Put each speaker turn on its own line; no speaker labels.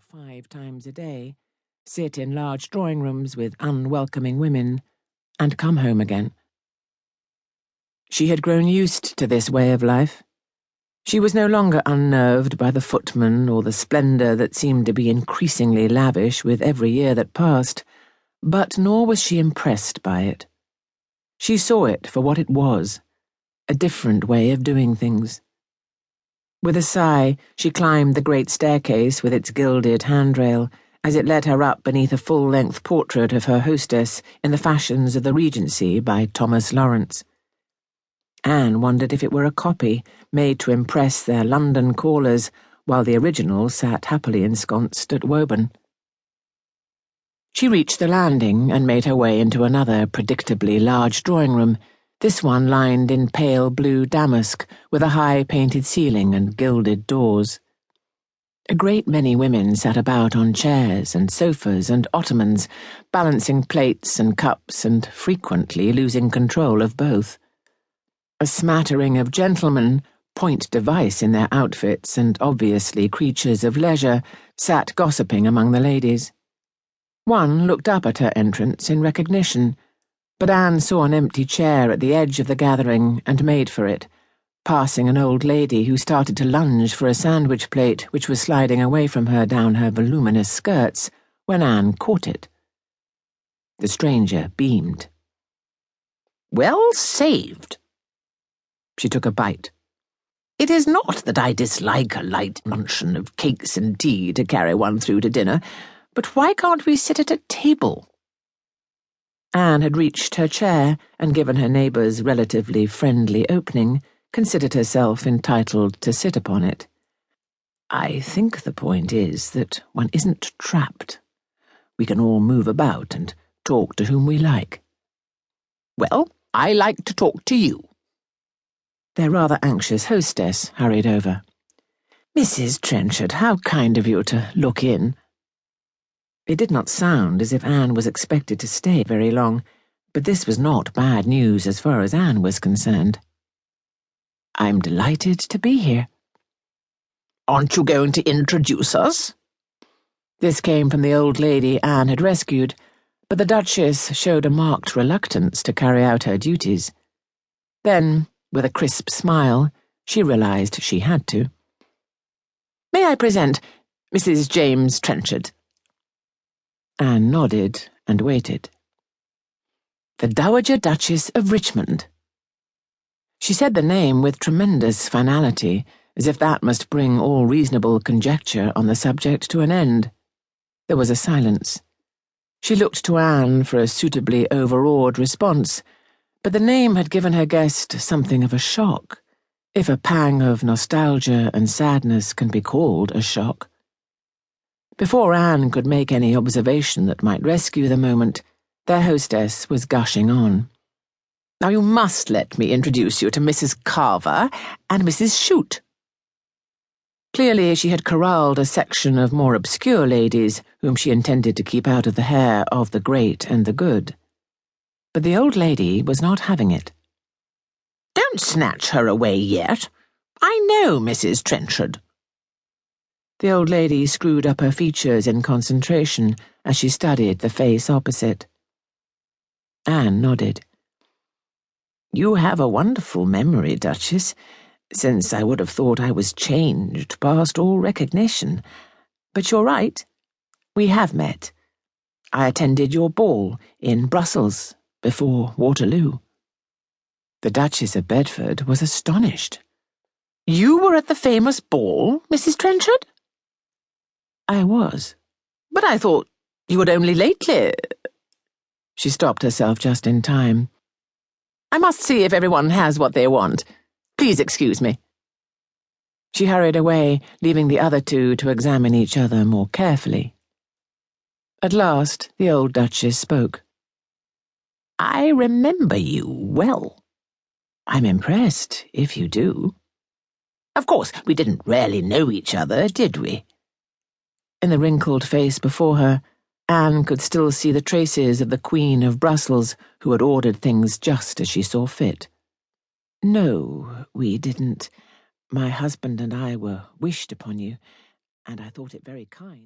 5 times a day, sit in large drawing rooms with unwelcoming women, and come home again. She had grown used to this way of life. She was no longer unnerved by the footman or the splendour that seemed to be increasingly lavish with every year that passed, but nor was she impressed by it. She saw it for what it was, a different way of doing things. With a sigh, she climbed the great staircase with its gilded handrail as it led her up beneath a full-length portrait of her hostess in the fashions of the Regency by Thomas Lawrence. Anne wondered if it were a copy made to impress their London callers while the original sat happily ensconced at Woburn. She reached the landing and made her way into another predictably large drawing room, this one lined in pale blue damask with a high painted ceiling and gilded doors. A great many women sat about on chairs and sofas and ottomans, balancing plates and cups and frequently losing control of both. A smattering of gentlemen, point device in their outfits and obviously creatures of leisure, sat gossiping among the ladies. One looked up at her entrance in recognition, but Anne saw an empty chair at the edge of the gathering and made for it, passing an old lady who started to lunge for a sandwich plate which was sliding away from her down her voluminous skirts when Anne caught it. The stranger beamed.
"Well saved."
She took a bite.
"It is not that I dislike a light luncheon of cakes and tea to carry one through to dinner, but why can't we sit at a table?"
Anne had reached her chair and, given her neighbour's relatively friendly opening, considered herself entitled to sit upon it. "I think the point is that one isn't trapped. We can all move about and talk to whom we like."
"Well, I like to talk to you."
Their rather anxious hostess hurried over. "Mrs. Trenchard, how kind of you to look in." It did not sound as if Anne was expected to stay very long, but this was not bad news as far as Anne was concerned. "I'm delighted to be here."
"Aren't you going to introduce us?"
This came from the old lady Anne had rescued, but the Duchess showed a marked reluctance to carry out her duties. Then, with a crisp smile, she realized she had to. "May I present Mrs. James Trenchard?" Anne nodded and waited. "The Dowager Duchess of Richmond." She said the name with tremendous finality, as if that must bring all reasonable conjecture on the subject to an end. There was a silence. She looked to Anne for a suitably overawed response, but the name had given her guest something of a shock, if a pang of nostalgia and sadness can be called a shock. Before Anne could make any observation that might rescue the moment, their hostess was gushing on.
"Now you must let me introduce you to Mrs. Carver and Mrs. Shute."
Clearly she had corralled a section of more obscure ladies whom she intended to keep out of the hair of the great and the good. But the old lady was not having it.
"Don't snatch her away yet. I know Mrs. Trenchard."
The old lady screwed up her features in concentration as she studied the face opposite. Anne nodded. "You have a wonderful memory, Duchess, since I would have thought I was changed past all recognition. But you're right. We have met. I attended your ball in Brussels before Waterloo." The Duchess of Bedford was astonished.
"You were at the famous ball, Mrs. Trenchard?"
"I was."
"But I thought you had only lately—"
She stopped herself just in time.
"I must see if everyone has what they want. Please excuse me."
She hurried away, leaving the other two to examine each other more carefully. At last, the old Duchess spoke.
"I remember you well."
"I'm impressed, if you do."
"Of course, we didn't really know each other, did we?"
In the wrinkled face before her, Anne could still see the traces of the Queen of Brussels who had ordered things just as she saw fit. "No, we didn't. My husband and I were wished upon you, and I thought it very kind."